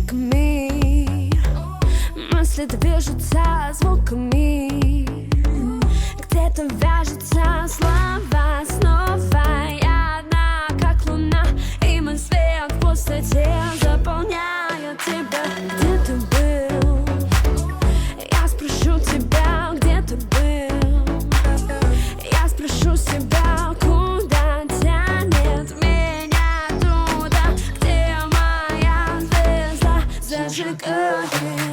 бликами, мысли движутся звуками, где-то вяжутся слова снова. Я одна, как луна, и мой свет в пустоте заполняет тебя. Где ты был? Я спрошу тебя, где ты был? Я спрошу себя, куда тянет меня туда, где моя звезда зажигает.